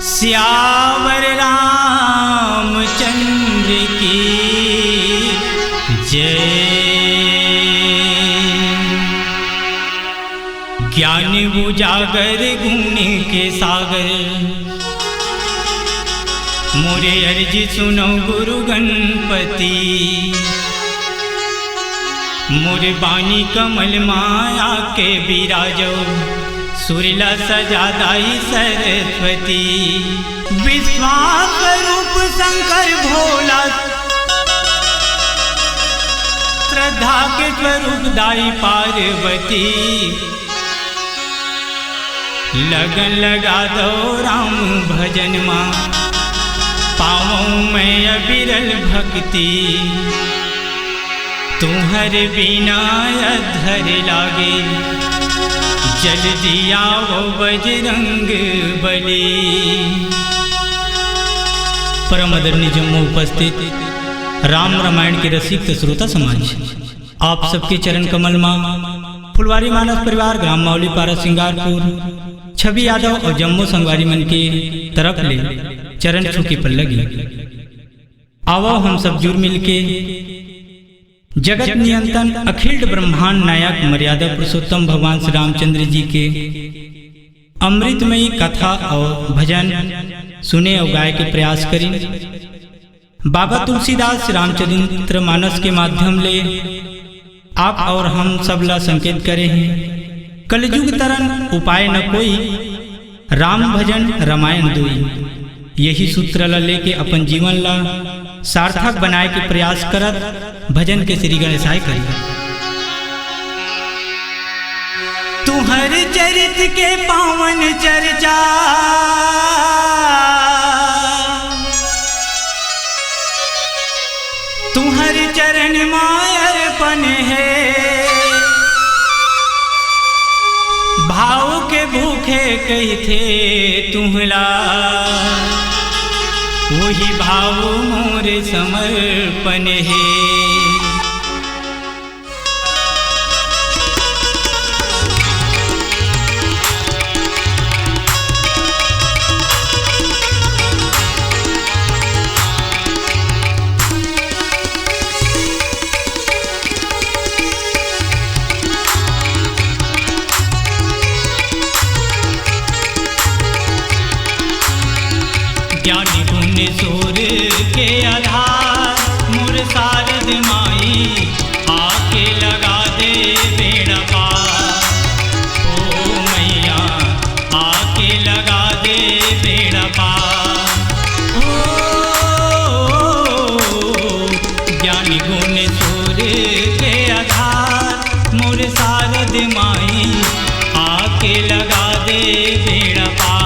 सियावर रामचंद्र की जय। ज्ञान उजागर गुण के सागर, मोरे अर्जी सुनो गुरु गणपति। मोरे बानी कमल माया के बिराजो, सुरीला सजादाई सरस्वती। विश्वास रूप शंकर भोला, श्रद्धा के स्वरूप दाई पार्वती। लगन लगा दो राम भजन माँ, पाऊँ मैं अविरल भक्ति। तुम्हारे बिना अधर लागे, जल दिया वो बजरंग बली। परम आदरणीय जम्मू उपस्थित राम रामायण के रसिक श्रोता समाज, आप सबके चरण कमल माँ, फुलवारी मानस परिवार, ग्राम मावली पारा सिंगारपुर, छवि यादव और जम्मू संगवारी मन के तरफ ले चरण छू की पल्लगी। आओ हम सब जुड़ मिल के जगत नियंत्रण अखिल ब्रह्मांड नायक मर्यादा पुरुषोत्तम भगवान श्री रामचंद्र जी के अमृतमयी कथा और भजन सुने और गाय के प्रयास करें। बाबा तुलसीदास रामचरित्र मानस के माध्यम ले आप और हम सब ला संकेत करें हैं, कलयुग तरन उपाय न कोई, राम भजन रामायण दोई। यही सूत्र ला लेके अपन जीवन ला सार्थक बनाए के प्रयास करत भजन के श्री गणेशाय करी। तुहर चरित के पावन चर्चा, तुहर चरण मायरपन है। भाव के भूखे कही थे तुम्हला, वही भाव मोर समर्पण है। ज्ञानी गुण सूर के आधार, मोर शारद माई आके लगा दे बेड़ा पार। ओ मैया आके लगा दे बेड़ा पार। ओ ज्ञानी गुण सूर के आधार, मोर शारद माई आके लगा दे बेड़ा पार।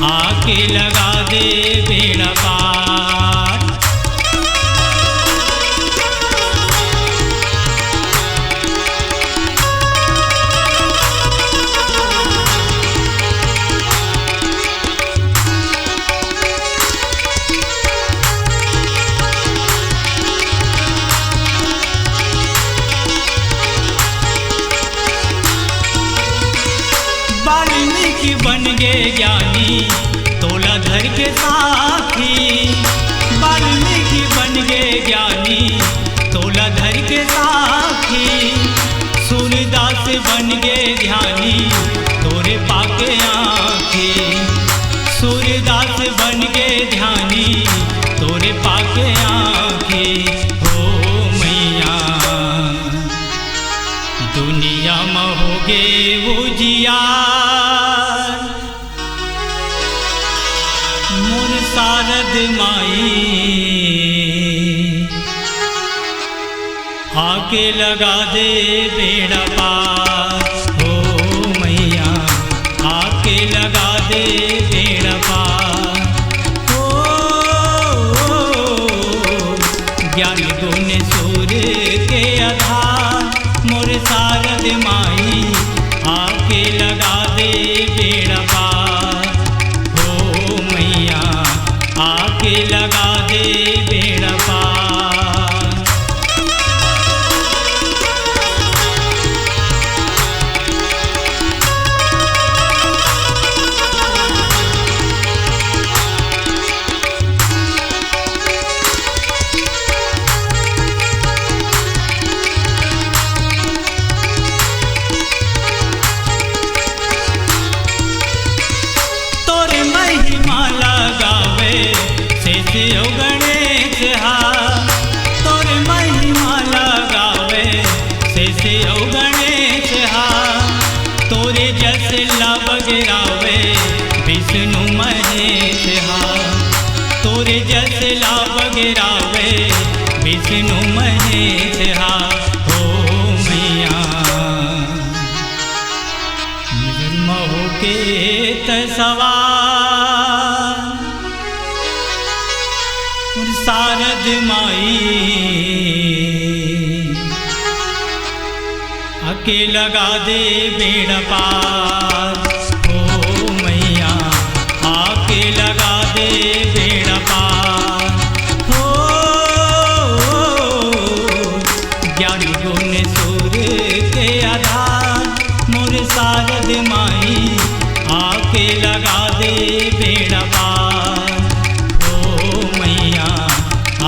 आके लगा दे बेड़ा पार। वाल्मीकि बन गए ज्ञानी, तोला धर के साथी। वाल्मीकि बन गए ज्ञानी, तोला धर के साथी। सूरदास बन गए ध्यानी, तोरे पाके आँखी। सूरदास बन गए ध्यानी, तोरे पाके आँखी। हो मैया दुनिया में होगे उजियार, मोर शारद माई आके लगा दे बेड़ा पार। हो मैया आके लगा दे बेड़ा पार। हो ज्ञान गुण सूर के आधार, मोर शारद माई आके लगा दे बेड़ा पार। हो मैया आके लगा दे बेड़ा पार। बगरावे विष्णु महेश हा तोरे जसला बगरावे विष्णु महेश हा हो मैया महो के तसवार शारद माई आके लगा दे बेड़ा पार हो मैया आके लगा दे बेड़ा पार हो ज्ञान गुण सूर के आधार मोर शारद माई आके लगा दे बेड़ा पार हो मैया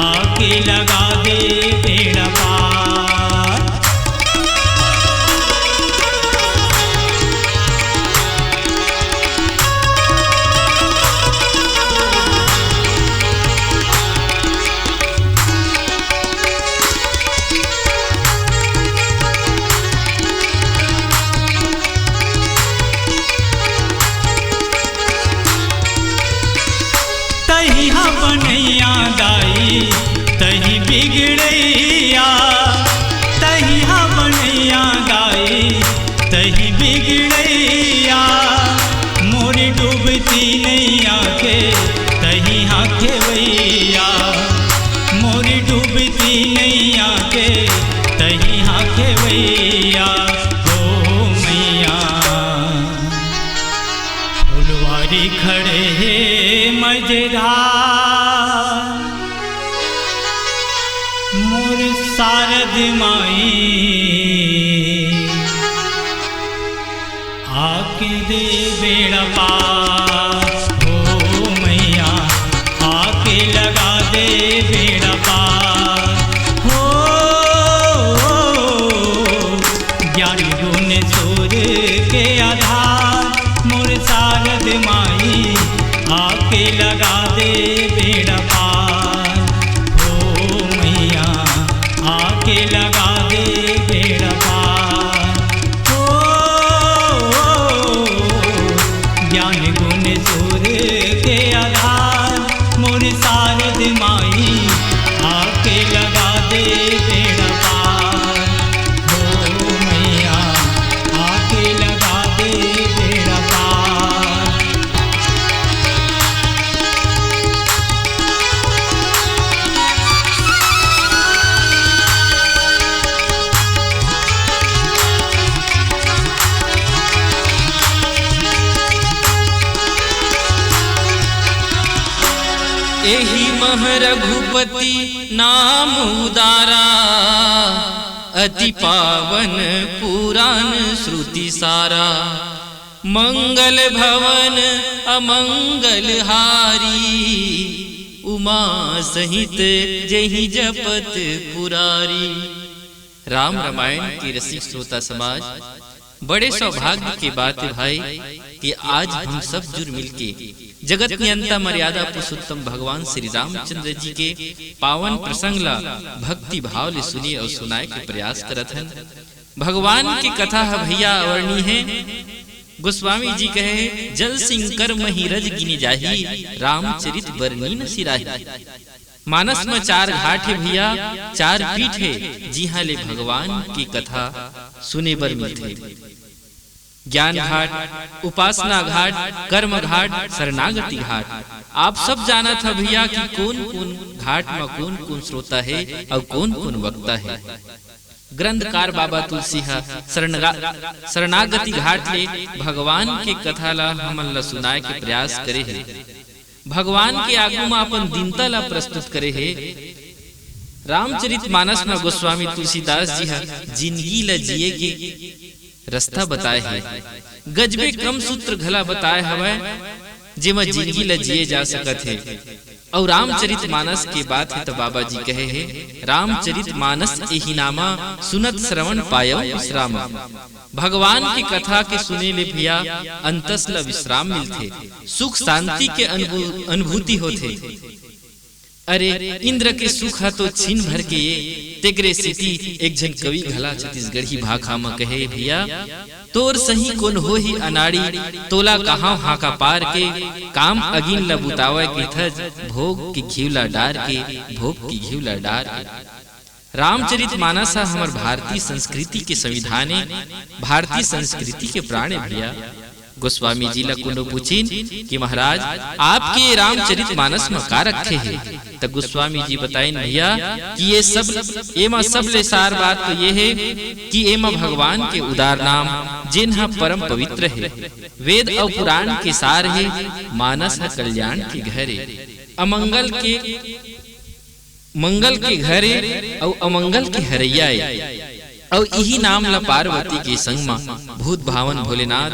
आके लगा दे बेड़ा पार। तही बनैया दाई तही बिगड़ैया तही बनैया दाई तही बिगड़ैया मोर डूबती नैया के तही खेवैया मोर डूबती नैया के तही खेवैया हो मैया फुलवारी खड़े है मजेदार मोर शारद माई आके दे बेड़ा पार हो मैया आके लगा दे बेड़ा पार हो ज्ञान गुण सूर के आधार मोर शारद माई आके लगा दे बेड़ा पार हो मैया आके लगा दे बेड़ा पार हो ज्ञान गुण सूर के आधार मोर शारद माई आके लगा दे बेड़ा पार हो मैया आके लगा दे बेड़ा पार। एहि मह रघुपति नाम उदारा अति पावन पुराण श्रुति सारा मंगल भवन अमंगल हारी उमा सहित जहि जपत पुरारी। राम रामायण के रसिक श्रोता समाज, बड़े सौभाग्य की बात है भाई कि आज हम सब जुड़ मिलके जगत नियंता मर्यादा पुरुषोत्तम भगवान श्री रामचंद्र जी के पावन प्रसंग ला भक्ति भाव ले सुनिए और सुनाए के प्रयास करत हैं। भगवान की कथा भैया अवर्णी है। गोस्वामी जी कहे जल सिंह कर मही रज गिनी जाही रामचरित बरनी न सिराही। मानस में 4 घाट है भैया, 4 पीठ है जिहाँ ले भगवान की कथा सुने बर मिलते। ज्ञान घाट, उपासना घाट, कर्म घाट, शरणागति घाट। आप सब जाना था भैया कि कौन कौन घाट में कौन कौन श्रोता है और कौन कौन वक्ता है। ग्रंथकार बाबा तुलसी शरणागति घाट ले भगवान के कथा ला हमन ला सुनाए के प्रयास करे है। भगवान के आगू में अपन दीनता ला प्रस्तुत करे है। रामचरित मानस में गोस्वामी तुलसीदास जी जिंदगी ला जिए के रास्ता बताए है। गजबे क्रम सूत्र घला बताए हवै जेमा जिंदगी ला जिए जा सकत है। और रामचरित मानस के बात है तो बाबा जी कहे है रामचरित मानस एही नामा सुनत श्रवण पायो विश्राम। भगवान की कथा के सुने ले भैया अंतस ला विश्राम मिलते, सुख शांति के अनुभूति होते। अरे इंद्र के सुख तो छीन भर के ये तेगरे सिटी एक जन कवि घला छत्तीसगढ़ी भाखा में कहे भैया तोर सही कोन हो ही अनाड़ी, तोला कहाँ हाका पार के, काम अगिन ला बुतावे के थज, भोग की घीवला डार के, भोग की घीवला डार के। रामचरित मानस हमर भारतीय संस्कृति के संविधान, भारतीय संस्कृति के प्राण भैया। गोस्वामी जी ला कुनो पूछिन कि महाराज आपके रामचरित मानस में का रखे है, तो गोस्वामी जी बताइन भैया कि ये सब एमा सब ले सार बात तो ये है कि एमा भगवान के उदार नाम जिन्हा परम पवित्र है, वेद और पुराण के सार है, मानस है कल्याण के घरे, अमंगल के मंगल के घरे और अमंगल के हरैया, और यही नाम ला पार्वती के संग में भूत भावन भोलेनाथ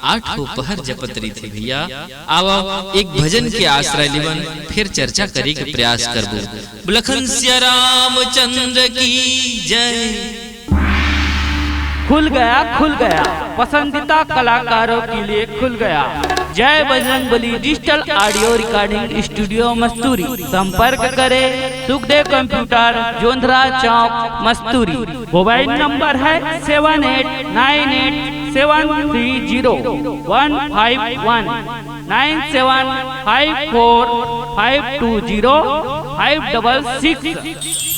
8 पहर जपत रही थे भैया। आओ एक भजन के आश्रय लेवन फिर चर्चा करे के प्रयास करबो। बुलखन सिया रामचंद्र की जय। खुल गया पसंदीदा कलाकारों के लिए खुल गया जय Bajrangbali digital audio recording studio Masturi. संपर्क करें सुखदेव कंप्यूटर जोंधरा चौक मस्तूरी। मोबाइल नंबर है 7898730151 9754520566।